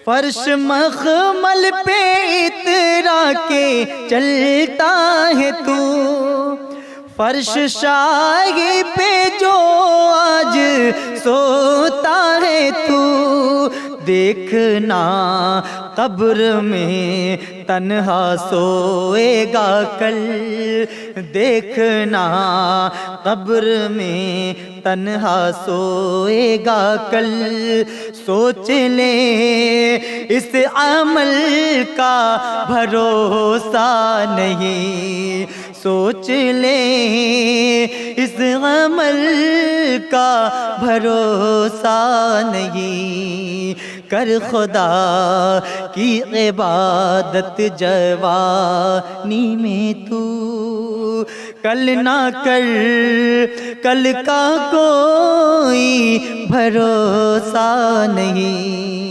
फर्श मखमल पे इतरा के चलता है तू, फर्श शाही पे जो आज सोता है तू। देखना कब्र में तन्हा सोएगा कल, देखना कब्र में तन्हा सोएगा कल। सोच ले इस अमल का भरोसा नहीं, सोच ले इस अमल का भरोसा नहीं। कर खुदा की इबादत जवानी में तू, कल ना कर कल का कोई भरोसा नहीं।